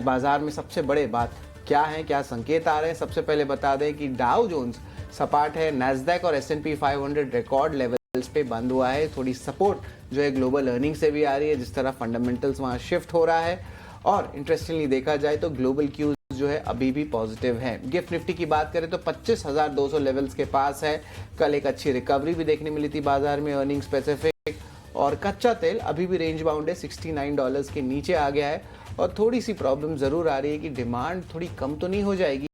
बाजार में सबसे बड़े बात क्या है, क्या संकेत आ रहे हैं। सबसे पहले बता दें कि डाउ जोन्स सपाट है, नैस्डैक और S&P 500 रिकॉर्ड लेवल्स पे बंद हुआ है। थोड़ी सपोर्ट जो है ग्लोबल अर्निंग से भी आ रही है, जिस तरह फंडामेंटल्स वहाँ शिफ्ट हो रहा है। और इंटरेस्टिंगली देखा जाए तो ग्लोबल क्यूज जो है अभी भी पॉजिटिव है। गिफ्ट निफ्टी की बात करें तो 25,200 लेवल्स के पास है। कल एक अच्छी रिकवरी भी देखने मिली थी बाजार में अर्निंग स्पेसिफिक। और कच्चा तेल अभी भी रेंज बाउंड है, $69 के नीचे आ गया है। और थोड़ी सी प्रॉब्लम जरूर आ रही है कि डिमांड थोड़ी कम तो नहीं हो जाएगी,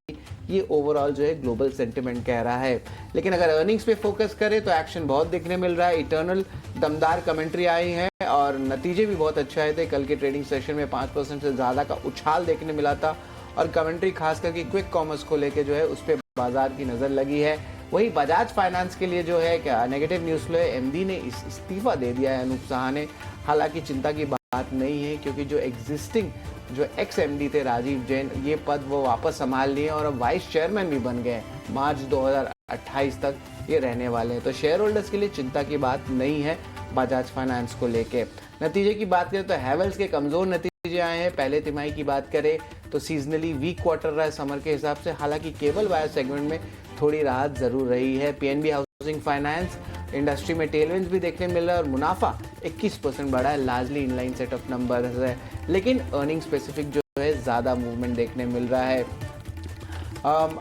ये ओवरऑल जो है ग्लोबल सेंटिमेंट कह रहा है। लेकिन अगर अर्निंग्स पे फोकस करें तो एक्शन बहुत देखने मिल रहा है। इटर्नल दमदार कमेंट्री आई है और नतीजे भी बहुत अच्छे आए थे। कल के ट्रेडिंग सेशन में 5% से ज़्यादा का उछाल देखने मिला था। और कमेंट्री खास करके क्विक कॉमर्स को लेकर जो है उस पर बाजार की नज़र लगी है। वही बजाज फाइनेंस के लिए जो है क्या नेगेटिव न्यूज़ फ्लो है, एमडी ने इस्तीफा दे दिया है अनूप साहा ने। हालांकि चिंता की बात नहीं है, क्योंकि जो एग्जिस्टिंग जो एक्स एमडी थे राजीव जैन, ये पद वो वापस संभाल लिए और अब वाइस चेयरमैन भी बन गए। मार्च 2028 तक ये रहने वाले हैं, तो शेयर होल्डर्स के लिए चिंता की बात नहीं है बजाज फाइनेंस को लेके। नतीजे की बात करें तो हैवेल्स के कमजोर नतीजे आए हैं। पहले तिमाही की बात करें तो सीजनली वीक क्वार्टर रहा है समर के हिसाब से। हालांकि केबल वायर सेगमेंट में थोड़ी राहत जरूर रही है। पीएनबी हाउसिंग फाइनेंस इंडस्ट्री में टेलविंड्स भी देखने मिल रहा है और मुनाफा 21% बढ़ा है, largely inline set of numbers है। लेकिन अर्निंग स्पेसिफिक जो है ज़्यादा मूवमेंट देखने मिल रहा है।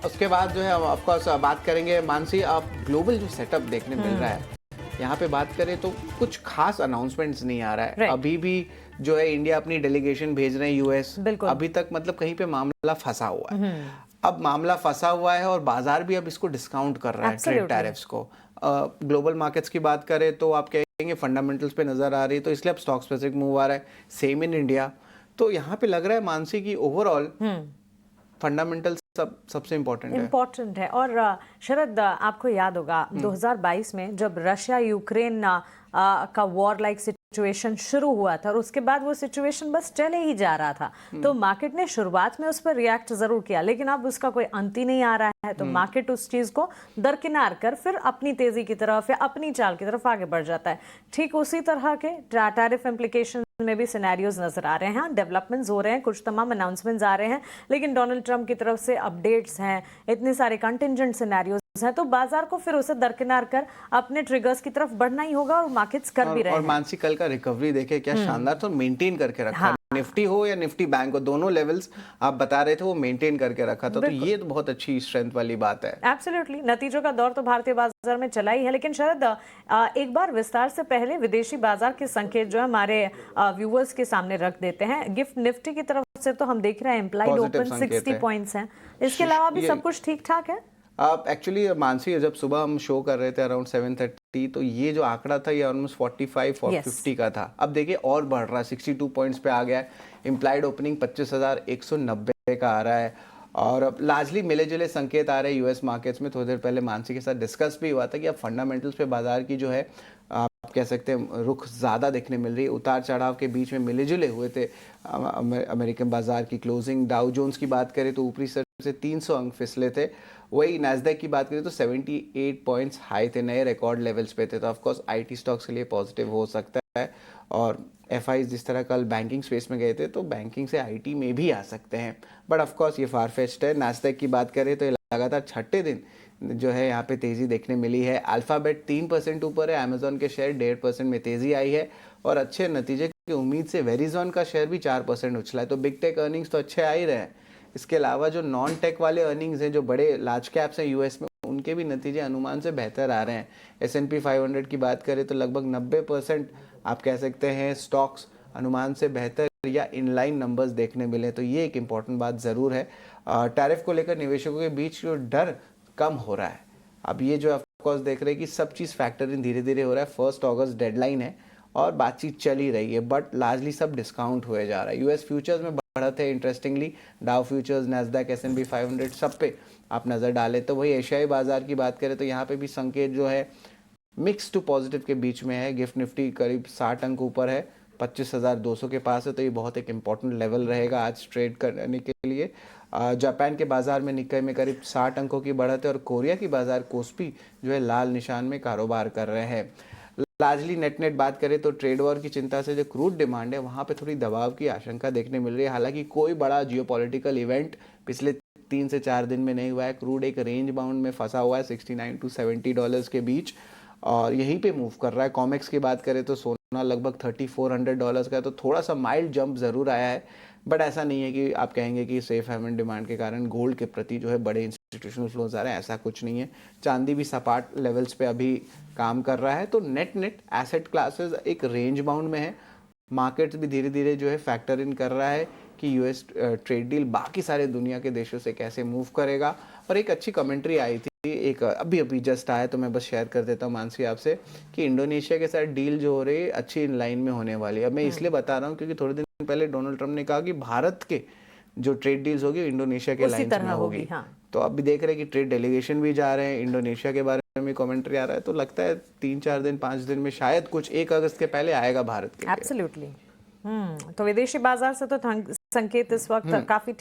उसके बाद जो है ऑफकोर्स बात करेंगे मानसी, आप ग्लोबल जो सेटअप देखने मिल रहा है यहाँ पे बात करें तो कुछ खास अनाउंसमेंट्स नहीं आ रहा है। अभी भी जो है इंडिया अपनी डेलीगेशन भेज रहे हैं यूएस, अभी तक मतलब कहीं पे मामला फंसा हुआ है। अब मामला फंसा हुआ है और बाजार भी अब इसको डिस्काउंट कर रहा है, ट्रेड टैरिफ्स को। ग्लोबल मार्केट्स की बात करें तो आप कहेंगे फंडामेंटल्स पे नजर आ रही है, तो इसलिए अब स्टॉक स्पेसिफिक मूव आ रहा है। Same in India. तो यहाँ पे लग रहा है मानसी की ओवरऑल फंडामेंटल्स सबसे इम्पोर्टेंट है। और शरद, आपको याद होगा 2022 में जब रशिया यूक्रेन का वॉर लाइक सिचुएशन शुरू हुआ था और उसके बाद वो सिचुएशन बस चले ही जा रहा था, तो मार्केट ने शुरुआत में उस पर रिएक्ट जरूर किया, लेकिन अब उसका कोई अंत ही नहीं आ रहा है। तो मार्केट उस चीज को दरकिनार कर फिर अपनी तेजी की तरफ या अपनी चाल की तरफ आगे बढ़ जाता है। ठीक उसी तरह के टैरिफ इम्प्लीकेशन में भी सिनेरियोज नजर आ रहे हैं। डेवलपमेंट्स हो रहे हैं, कुछ तमाम अनाउंसमेंट्स आ रहे हैं, लेकिन डोनाल्ड ट्रंप की तरफ से अपडेट्स हैं, इतने सारे कंटिंजेंट सिनेरियोज हैं, तो बाजार को फिर उसे दरकिनार कर अपने ट्रिगर्स की तरफ बढ़ना ही होगा और मार्केट्स कर भी रहे हैं। और मानसी कल का रिकवरी देखे क्या शानदार, तो मेंटेन करके रखा। हाँ। निफ्टी हो या निफ्टी बैंक हो, दोनों लेवल्स आप बता रहे थे वो मेंटेन करके रखा था, तो ये तो बहुत अच्छी स्ट्रेंथ वाली बात है। एब्सोल्युटली। नतीजों का दौर तो भारतीय बाजार में चला ही है, लेकिन शायद एक बार विस्तार से पहले विदेशी बाजार के संकेत जो है हमारे व्यूअर्स के सामने रख देते हैं। गिफ्ट निफ्टी की तरफ से तो हम देख रहे हैं इम्प्लाइड ओपन 60 पॉइंट्स हैं, इसके अलावा भी सब कुछ ठीक ठाक है। एक्चुअली मानसी जब सुबह हम शो कर रहे थे अराउंड 7:30, तो ये जो आंकड़ा था ये ऑलमोस्ट 45 और 50 का था। अब देखिए और बढ़ रहा है, 62 पॉइंट्स पे आ गया है। इम्प्लाइड ओपनिंग 25,190 का आ रहा है और अब लार्जली मिले जुले संकेत आ रहे हैं यूएस मार्केट्स में। थोड़ी देर पहले मानसी के साथ डिस्कस भी हुआ था कि अब फंडामेंटल्स पे बाजार की जो है आप कह सकते हैं रुख ज़्यादा देखने मिल रही है। उतार चढ़ाव के बीच में मिले जुले हुए थे अमेरिकन बाजार की क्लोजिंग। डाउ जोन्स की बात करें तो ऊपरी स्तर से 300 अंक फिसले थे। वही नैस्डैक की बात करें तो 78 पॉइंट्स हाई थे, नए रिकॉर्ड लेवल्स पे थे। तो ऑफकोर्स आईटी स्टॉक्स के लिए पॉजिटिव हो सकता है। और एफआईज जिस तरह कल बैंकिंग स्पेस में गए थे, तो बैंकिंग से आईटी में भी आ सकते हैं, बट ऑफकोर्स ये फारफेच्ड है। नैस्डैक की बात करें तो लगातार छठे दिन जो है यहाँ पे तेजी देखने मिली है। अल्फाबेट 3% ऊपर है, अमेजॉन के शेयर 1.5% में तेजी आई है और अच्छे नतीजे की उम्मीद से वेरिजॉन का शेयर भी 4% उछला है। तो बिग टेक अर्निंग्स तो अच्छे आ ही रहे हैं। इसके अलावा जो नॉन टेक वाले अर्निंग्स हैं, जो बड़े लार्ज कैप्स हैं यूएस में, उनके भी नतीजे अनुमान से बेहतर आ रहे हैं। S&P 500 की बात करें तो लगभग 90% आप कह सकते हैं स्टॉक्स अनुमान से बेहतर या इनलाइन नंबर्स देखने मिले। तो ये एक इम्पॉर्टेंट बात ज़रूर है। टैरिफ को लेकर निवेशकों के बीच जो डर कम हो रहा है, अब ये जो ऑफकोर्स देख रहे हैं कि सब चीज़ फैक्टर इन धीरे धीरे हो रहा है। 1 अगस्त डेडलाइन है और बातचीत चल ही रही है, बट लार्जली सब डिस्काउंट हुए जा रहा है। यूएस फ्यूचर्स में बढ़त है interestingly, Dow futures, Nasdaq, S&P 500 सब पे आप नज़र डालें। तो वही एशियाई बाजार की बात करें तो यहाँ पे भी संकेत जो है मिक्स टू पॉजिटिव के बीच में है। गिफ्ट निफ्टी करीब 60 अंक ऊपर है, 25,200 के पास है, तो ये बहुत एक इंपॉर्टेंट लेवल रहेगा आज ट्रेड करने के लिए। जापान के बाजार में निक्काई में करीब 60 अंकों की बढ़त है और कोरिया की बाजार कोस्पी जो है लाल निशान में कारोबार कर रहे हैं। लार्जली नेट नेट बात करें तो ट्रेड वॉर की चिंता से जो क्रूड डिमांड है वहाँ पे थोड़ी दबाव की आशंका देखने मिल रही है। हालांकि कोई बड़ा जियोपॉलिटिकल इवेंट पिछले 3 से 4 दिन में नहीं हुआ है। क्रूड एक रेंज बाउंड में फंसा हुआ है $69 to $70 के बीच और यहीं पे मूव कर रहा है। कॉमेक्स की बात करें तो सोना लगभग $3400 का है, तो थोड़ा सा माइल्ड जंप ज़रूर आया है, बट ऐसा नहीं है कि आप कहेंगे कि सेफ हेवन डिमांड के कारण गोल्ड के प्रति जो है बड़े इंस्टीट्यूशनल फ्लोज आ रहे हैं, ऐसा कुछ नहीं है। चांदी भी सपाट लेवल्स पे अभी काम कर रहा है। तो नेट नेट एसेट क्लासेस एक रेंज बाउंड में है। मार्केट्स भी धीरे धीरे जो है फैक्टर इन कर रहा है कि यूएस ट्रेड डील बाकी सारे दुनिया के देशों से कैसे मूव करेगा। और एक अच्छी कमेंट्री आई थी, एक अभी जस्ट आया, तो मैं बस शेयर कर देता हूँ मानसी आपसे, कि इंडोनेशिया के साथ डील जो हो रही है अच्छी इन लाइन में होने वाली है। अब मैं इसलिए बता रहा हूँ क्योंकि थोड़े दिन पहले डोनाल्ड ट्रम्प ने कहा कि भारत के जो ट्रेड डील्स होगी इंडोनेशिया के लाइन में होगी। हाँ। तो अब भी देख रहे हैं कि ट्रेड डेलीगेशन भी जा रहे हैं, इंडोनेशिया के बारे में कमेंट्री आ रहा है, तो लगता है 3-4 दिन 5 दिन में शायद कुछ 1 अगस्त के पहले आएगा भारत के लिए। एब्सोल्युटली। तो विदेशी बाजार से तो संकेत इस वक्त काफी